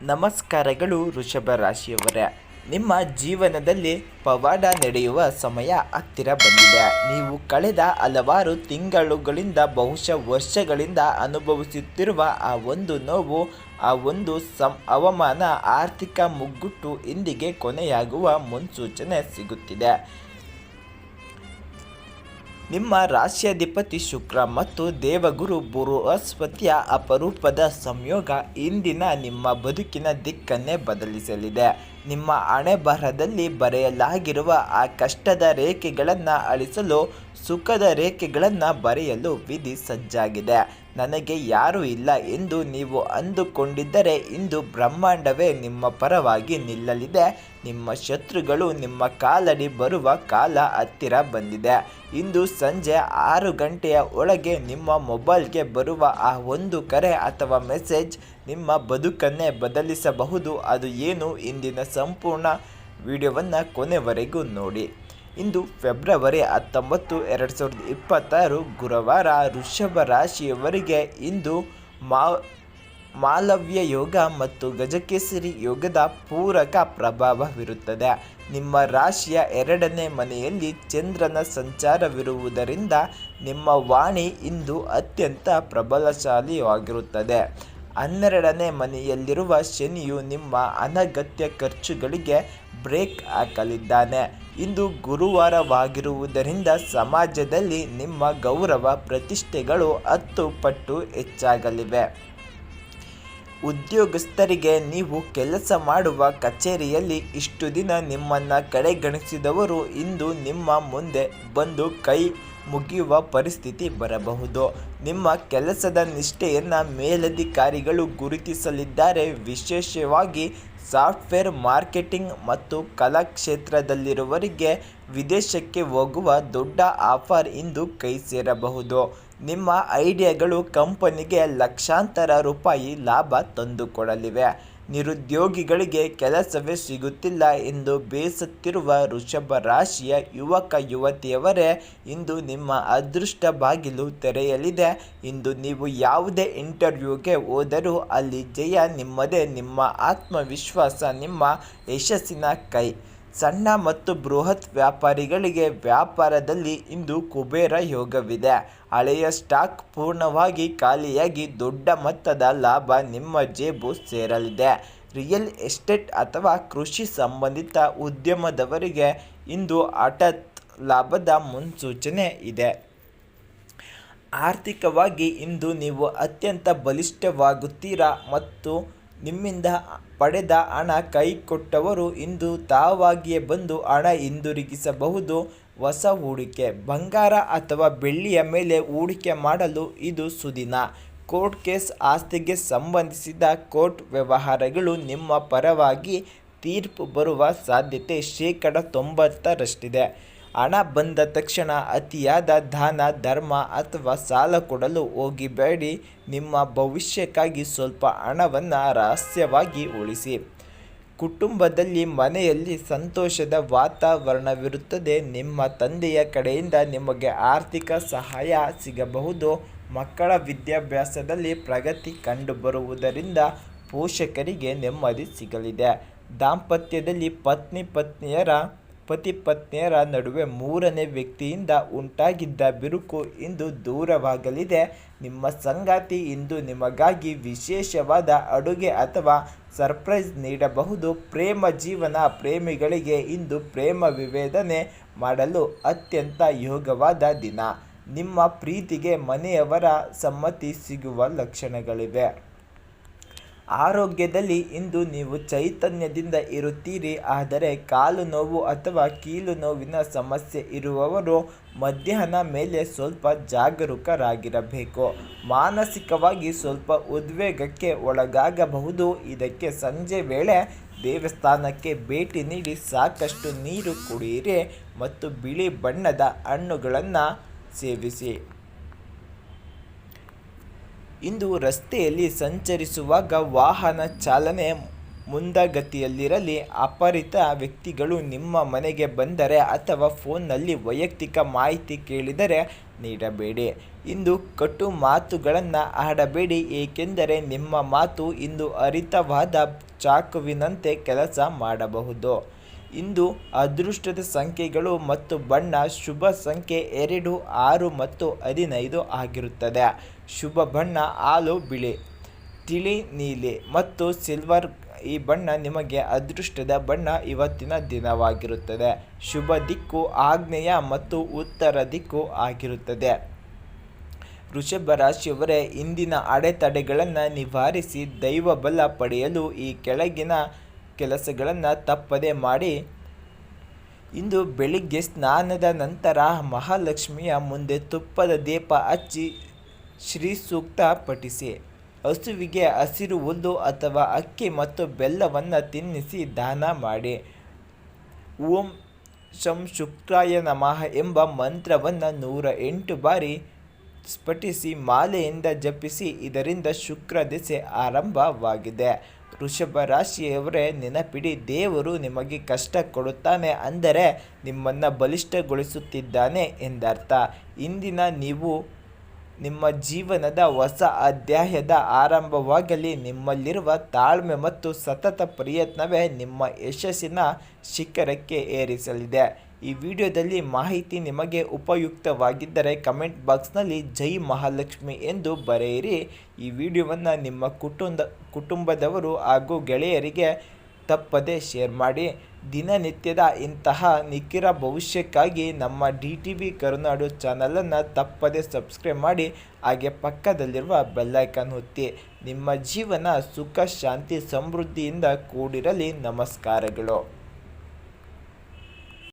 ನಮಸ್ಕಾರಗಳು ವೃಷಭ ರಾಶಿಯವರೇ. ನಿಮ್ಮ ಜೀವನದಲ್ಲಿ ಪವಾಡ ನಡೆಯುವ ಸಮಯ ಹತ್ತಿರ ಬಂದಿದೆ. ನೀವು ಕಳೆದ ಹಲವಾರು ತಿಂಗಳುಗಳಿಂದ ಬಹುಶಃ ವರ್ಷಗಳಿಂದ ಅನುಭವಿಸುತ್ತಿರುವ ಆ ಒಂದು ನೋವು, ಆ ಒಂದು ಅವಮಾನ, ಆರ್ಥಿಕ ಮುಗ್ಗಟ್ಟು ಇಂದಿಗೆ ಕೊನೆಯಾಗುವ ಮುನ್ಸೂಚನೆ ಸಿಗುತ್ತಿದೆ. ನಿಮ್ಮ ರಾಶ್ಯಾಧಿಪತಿ ಶುಕ್ರ ಮತ್ತು ದೇವಗುರು ಬೃಹಸ್ಪತಿಯ ಅಪರೂಪದ ಸಂಯೋಗ ಇಂದಿನ ನಿಮ್ಮ ಬದುಕಿನ ದಿಕ್ಕನ್ನೇ ಬದಲಿಸಲಿದೆ. ನಿಮ್ಮ ಹಣೆಬರಹದಲ್ಲಿ ಬರೆಯಲಾಗಿರುವ ಆ ಕಷ್ಟದ ರೇಖೆಗಳನ್ನು ಅಳಿಸಲು ಸುಖದ ರೇಖೆಗಳನ್ನು ಬರೆಯಲು ವಿಧಿ ಸಜ್ಜಾಗಿದೆ. ನನಗೆ ಯಾರೂ ಇಲ್ಲ ಎಂದು ನೀವು ಅಂದುಕೊಂಡಿದ್ದರೆ ಇಂದು ಬ್ರಹ್ಮಾಂಡವೇ ನಿಮ್ಮ ಪರವಾಗಿ ನಿಲ್ಲಲಿದೆ. ನಿಮ್ಮ ಶತ್ರುಗಳು ನಿಮ್ಮ ಕಾಲಡಿ ಬರುವ ಕಾಲ ಹತ್ತಿರ ಬಂದಿದೆ. ಇಂದು ಸಂಜೆ 6 ಗಂಟೆಯ ಒಳಗೆ ನಿಮ್ಮ ಮೊಬೈಲ್ಗೆ ಬರುವ ಆ ಒಂದು ಕರೆ ಅಥವಾ ಮೆಸೇಜ್ ನಿಮ್ಮ ಬದುಕನ್ನೇ ಬದಲಿಸಬಹುದು. ಅದು ಏನು? ಇಂದಿನ ಸಂಪೂರ್ಣ ವಿಡಿಯೋವನ್ನು ಕೊನೆವರೆಗೂ ನೋಡಿ. ಇಂದು ಫೆಬ್ರವರಿ 19, 2026 ಗುರುವಾರ. ವೃಷಭ ರಾಶಿಯವರಿಗೆ ಇಂದು ಮಾಲವ್ಯ ಯೋಗ ಮತ್ತು ಗಜಕೇಸರಿ ಯೋಗದ ಪೂರಕ ಪ್ರಭಾವವಿರುತ್ತದೆ. ನಿಮ್ಮ ರಾಶಿಯ 2ನೇ ಮನೆಯಲ್ಲಿ ಚಂದ್ರನ ಸಂಚಾರವಿರುವುದರಿಂದ ನಿಮ್ಮ ವಾಣಿ ಇಂದು ಅತ್ಯಂತ ಪ್ರಬಲಶಾಲಿಯಾಗಿರುತ್ತದೆ. 12ನೇ ಮನೆಯಲ್ಲಿರುವ ಶನಿಯು ನಿಮ್ಮ ಅನಗತ್ಯ ಖರ್ಚುಗಳಿಗೆ ಬ್ರೇಕ್ ಹಾಕಲಿದ್ದಾನೆ. ಇಂದು ಗುರುವಾರವಾಗಿರುವುದರಿಂದ ಸಮಾಜದಲ್ಲಿ ನಿಮ್ಮ ಗೌರವ ಪ್ರತಿಷ್ಠೆಗಳು 10 ಪಟ್ಟು ಹೆಚ್ಚಾಗಲಿವೆ. ಉದ್ಯೋಗಸ್ಥರಿಗೆ ನೀವು ಕೆಲಸ ಮಾಡುವ ಕಚೇರಿಯಲ್ಲಿ ಇಷ್ಟು ದಿನ ನಿಮ್ಮನ್ನು ಕಡೆಗಣಿಸಿದವರು ಇಂದು ನಿಮ್ಮ ಮುಂದೆ ಬಂದು ಕೈ ಮುಗಿಯುವ ಪರಿಸ್ಥಿತಿ ಬರಬಹುದು. ನಿಮ್ಮ ಕೆಲಸದ ನಿಷ್ಠೆಯನ್ನು ಮೇಲಧಿಕಾರಿಗಳು ಗುರುತಿಸಲಿದ್ದಾರೆ. ವಿಶೇಷವಾಗಿ ಸಾಫ್ಟ್ವೇರ್, ಮಾರ್ಕೆಟಿಂಗ್ ಮತ್ತು ಕಲಾ ಕ್ಷೇತ್ರದಲ್ಲಿರುವವರಿಗೆ ವಿದೇಶಕ್ಕೆ ಹೋಗುವ ದೊಡ್ಡ ಆಫರ್ ಇಂದು ಕೈ ಸೇರಬಹುದು. ನಿಮ್ಮ ಐಡಿಯಾಗಳು ಕಂಪನಿಗೆ ಲಕ್ಷಾಂತರ ರೂಪಾಯಿ ಲಾಭ ತಂದುಕೊಡಲಿವೆ. ನಿರುದ್ಯೋಗಿಗಳಿಗೆ ಕೆಲಸವೇ ಸಿಗುತ್ತಿಲ್ಲ ಎಂದು ಬೇಸತ್ತಿರುವ ವೃಷಭ ರಾಶಿಯ ಯುವಕ ಯುವತಿಯವರೇ, ಇಂದು ನಿಮ್ಮ ಅದೃಷ್ಟ ಬಾಗಿಲು ತೆರೆಯಲಿದೆ. ಇಂದು ನೀವು ಯಾವುದೇ ಇಂಟರ್ವ್ಯೂಗೆ ಹೋದರೂ ಅಲ್ಲಿ ಜಯ ನಿಮ್ಮದೇ. ನಿಮ್ಮ ಆತ್ಮವಿಶ್ವಾಸ ನಿಮ್ಮ ಯಶಸ್ಸಿನ ಕೈ. ಸಣ್ಣ ಮತ್ತು ಬೃಹತ್ ವ್ಯಾಪಾರಿಗಳಿಗೆ ವ್ಯಾಪಾರದಲ್ಲಿ ಇಂದು ಕುಬೇರ ಯೋಗವಿದೆ. ಹಳೆಯ ಸ್ಟಾಕ್ ಪೂರ್ಣವಾಗಿ ಖಾಲಿಯಾಗಿ ದೊಡ್ಡ ಮೊತ್ತದ ಲಾಭ ನಿಮ್ಮ ಜೇಬು ಸೇರಲಿದೆ. ರಿಯಲ್ ಎಸ್ಟೇಟ್ ಅಥವಾ ಕೃಷಿ ಸಂಬಂಧಿತ ಉದ್ಯಮದವರಿಗೆ ಇಂದು ಹಠಾತ್ ಲಾಭದ ಮುನ್ಸೂಚನೆ ಇದೆ. ಆರ್ಥಿಕವಾಗಿ ಇಂದು ನೀವು ಅತ್ಯಂತ ಬಲಿಷ್ಠವಾಗುತ್ತೀರಾ ಮತ್ತು ನಿಮ್ಮಿಂದ ಪಡೆದ ಹಣ ಕೈಕೊಟ್ಟವರು ಇಂದು ತಾವಾಗಿಯೇ ಬಂದು ಹಣ ಹಿಂದಿರುಗಿಸಬಹುದು. ಹೊಸ ಹೂಡಿಕೆ, ಬಂಗಾರ ಅಥವಾ ಬೆಳ್ಳಿಯ ಮೇಲೆ ಹೂಡಿಕೆ ಮಾಡಲು ಇದು ಸುದಿನ. ಕೋರ್ಟ್ ಕೇಸ್, ಆಸ್ತಿಗೆ ಸಂಬಂಧಿಸಿದ ಕೋರ್ಟ್ ವ್ಯವಹಾರಗಳು ನಿಮ್ಮ ಪರವಾಗಿ ತೀರ್ಪು ಬರುವ ಸಾಧ್ಯತೆ 90%ರಷ್ಟಿದೆ. ಹಣ ಬಂದ ತಕ್ಷಣ ಅತಿಯಾದ ದಾನ ಧರ್ಮ ಅಥವಾ ಸಾಲ ಕೊಡಲು ಹೋಗಬೇಡಿ. ನಿಮ್ಮ ಭವಿಷ್ಯಕ್ಕಾಗಿ ಸ್ವಲ್ಪ ಹಣವನ್ನು ರಹಸ್ಯವಾಗಿ ಉಳಿಸಿ. ಕುಟುಂಬದಲ್ಲಿ ಮನೆಯಲ್ಲಿ ಸಂತೋಷದ ವಾತಾವರಣವಿರುತ್ತದೆ. ನಿಮ್ಮ ತಂದೆಯ ಕಡೆಯಿಂದ ನಿಮಗೆ ಆರ್ಥಿಕ ಸಹಾಯ ಸಿಗಬಹುದು. ಮಕ್ಕಳ ವಿದ್ಯಾಭ್ಯಾಸದಲ್ಲಿ ಪ್ರಗತಿ ಕಂಡುಬರುವುದರಿಂದ ಪೋಷಕರಿಗೆ ನೆಮ್ಮದಿ ಸಿಗಲಿದೆ. ದಾಂಪತ್ಯದಲ್ಲಿ ಪತಿ ಪತ್ನಿಯರ ನಡುವೆ 3ನೇ ವ್ಯಕ್ತಿಯಿಂದ ಉಂಟಾಗಿದ್ದ ಬಿರುಕು ಇಂದು ದೂರವಾಗಲಿದೆ. ನಿಮ್ಮ ಸಂಗಾತಿ ಇಂದು ನಿಮಗಾಗಿ ವಿಶೇಷವಾದ ಅಡುಗೆ ಅಥವಾ ಸರ್ಪ್ರೈಸ್ ನೀಡಬಹುದು. ಪ್ರೇಮ ಜೀವನ ಪ್ರೇಮಿಗಳಿಗೆ ಇಂದು ಪ್ರೇಮ ವಿವೇಚನೆ ಮಾಡಲು ಅತ್ಯಂತ ಯೋಗವಾದ ದಿನ. ನಿಮ್ಮ ಪ್ರೀತಿಗೆ ಮನೆಯವರ ಸಮ್ಮತಿ ಸಿಗುವ ಲಕ್ಷಣಗಳಿವೆ. ಆರೋಗ್ಯದಲ್ಲಿ ಇಂದು ನೀವು ಚೈತನ್ಯದಿಂದ ಇರುತ್ತೀರಿ. ಆದರೆ ಕಾಲು ನೋವು ಅಥವಾ ಕೀಲು ನೋವಿನ ಸಮಸ್ಯೆ ಇರುವವರು ಮಧ್ಯಾಹ್ನ ಮೇಲೆ ಸ್ವಲ್ಪ ಜಾಗರೂಕರಾಗಿರಬೇಕು. ಮಾನಸಿಕವಾಗಿ ಸ್ವಲ್ಪ ಉದ್ವೇಗಕ್ಕೆ ಒಳಗಾಗಬಹುದು. ಇದಕ್ಕೆ ಸಂಜೆ ವೇಳೆ ದೇವಸ್ಥಾನಕ್ಕೆ ಭೇಟಿ ನೀಡಿ ಸಾಕಷ್ಟು ನೀರು ಕುಡಿಯಿರಿ ಮತ್ತು ಬಿಳಿ ಬಣ್ಣದ ಹಣ್ಣುಗಳನ್ನು ಸೇವಿಸಿ. ಇಂದು ರಸ್ತೆಯಲ್ಲಿ ಸಂಚರಿಸುವಾಗ ವಾಹನ ಚಾಲನೆ ಮುಂದಾಗತಿಯಲ್ಲಿರಲಿ. ಅಪರಿಚಿತ ವ್ಯಕ್ತಿಗಳು ನಿಮ್ಮ ಮನೆಗೆ ಬಂದರೆ ಅಥವಾ ಫೋನ್ನಲ್ಲಿ ವೈಯಕ್ತಿಕ ಮಾಹಿತಿ ಕೇಳಿದರೆ ನೀಡಬೇಡಿ. ಇಂದು ಕಟು ಮಾತುಗಳನ್ನು ಆಡಬೇಡಿ, ಏಕೆಂದರೆ ನಿಮ್ಮ ಮಾತು ಇಂದು ಹರಿತವಾದ ಚಾಕುವಿನಂತೆ ಕೆಲಸ ಮಾಡಬಹುದು. ಇಂದು ಅದೃಷ್ಟದ ಸಂಖ್ಯೆಗಳು ಮತ್ತು ಬಣ್ಣ ಶುಭ ಸಂಖ್ಯೆ 2, 6 ಮತ್ತು 15 ಆಗಿರುತ್ತದೆ. ಶುಭ ಬಣ್ಣ ಹಾಲು ಬಿಳಿ, ತಿಳಿ ನೀಲಿ ಮತ್ತು ಸಿಲ್ವರ್. ಈ ಬಣ್ಣ ನಿಮಗೆ ಅದೃಷ್ಟದ ಬಣ್ಣ ಇವತ್ತಿನ ದಿನವಾಗಿರುತ್ತದೆ. ಶುಭ ದಿಕ್ಕು ಆಗ್ನೇಯ ಮತ್ತು ಉತ್ತರ ದಿಕ್ಕು ಆಗಿರುತ್ತದೆ. ವೃಷಭ ರಾಶಿಯವರೇ, ಇಂದಿನ ಅಡೆತಡೆಗಳನ್ನು ನಿವಾರಿಸಿ ದೈವ ಬಲ ಪಡೆಯಲು ಈ ಕೆಳಗಿನ ಕೆಲಸಗಳನ್ನು ತಪ್ಪದೆ ಮಾಡಿ. ಇಂದು ಬೆಳಿಗ್ಗೆ ಸ್ನಾನದ ನಂತರ ಮಹಾಲಕ್ಷ್ಮಿಯ ಮುಂದೆ ತುಪ್ಪದ ದೀಪ ಹಚ್ಚಿ ಶ್ರೀ ಸೂಕ್ತ ಪಠಿಸಿ. ಹಸುವಿಗೆ ಹಸಿರು ಹುಲ್ಲು ಅಥವಾ ಅಕ್ಕಿ ಮತ್ತು ಬೆಲ್ಲವನ್ನು ತಿನ್ನಿಸಿ ದಾನ ಮಾಡಿ. ಓಂ ಶಂ ಶುಕ್ರಾಯ ನಮಃ ಎಂಬ ಮಂತ್ರವನ್ನು 108 ಬಾರಿ ಪಠಿಸಿ ಮಾಲೆಯಿಂದ ಜಪಿಸಿ. ಇದರಿಂದ ಶುಕ್ರ ದಶೆ ಆರಂಭವಾಗಿದೆ. ವೃಷಭ ರಾಶಿಯವರೇ, ನೆನಪಿಡಿ, ದೇವರು ನಿಮಗೆ ಕಷ್ಟ ಕೊಡುತ್ತಾನೆ ಅಂದರೆ ನಿಮ್ಮನ್ನು ಬಲಿಷ್ಠಗೊಳಿಸುತ್ತಿದ್ದಾನೆ ಎಂದರ್ಥ. ಇಂದಿನ ನೀವು ನಿಮ್ಮ ಜೀವನದ ಹೊಸ ಅಧ್ಯಾಯದ ಆರಂಭವಾಗಲಿ. ನಿಮ್ಮಲ್ಲಿರುವ ತಾಳ್ಮೆ ಮತ್ತು ಸತತ ಪ್ರಯತ್ನವೇ ನಿಮ್ಮ ಯಶಸ್ಸಿನ ಶಿಖರಕ್ಕೆ ಏರಿಸಲಿದೆ. ಈ ವಿಡಿಯೋದಲ್ಲಿ ಮಾಹಿತಿ ನಿಮಗೆ ಉಪಯುಕ್ತವಾಗಿದ್ದರೆ ಕಮೆಂಟ್ ಬಾಕ್ಸ್ನಲ್ಲಿ ಜೈ ಮಹಾಲಕ್ಷ್ಮಿ ಎಂದು ಬರೆಯಿರಿ. ಈ ವಿಡಿಯೋವನ್ನು ನಿಮ್ಮ ಕುಟುಂಬದವರು ಹಾಗೂ ಗೆಳೆಯರಿಗೆ ತಪ್ಪದೆ ಶೇರ್ ಮಾಡಿ. ದಿನನಿತ್ಯದ ಇಂತಹ ನಿಖರ ಭವಿಷ್ಯಕ್ಕಾಗಿ ನಮ್ಮ DTV ಕರುನಾಡು ಚಾನಲನ್ನು ತಪ್ಪದೆ ಸಬ್ಸ್ಕ್ರೈಬ್ ಮಾಡಿ. ಹಾಗೆ ಪಕ್ಕದಲ್ಲಿರುವ ಬೆಲ್ಲೈಕನ್ ಒತ್ತಿ. ನಿಮ್ಮ ಜೀವನ ಸುಖ ಶಾಂತಿ ಸಮೃದ್ಧಿಯಿಂದ ಕೂಡಿರಲಿ. ನಮಸ್ಕಾರಗಳು.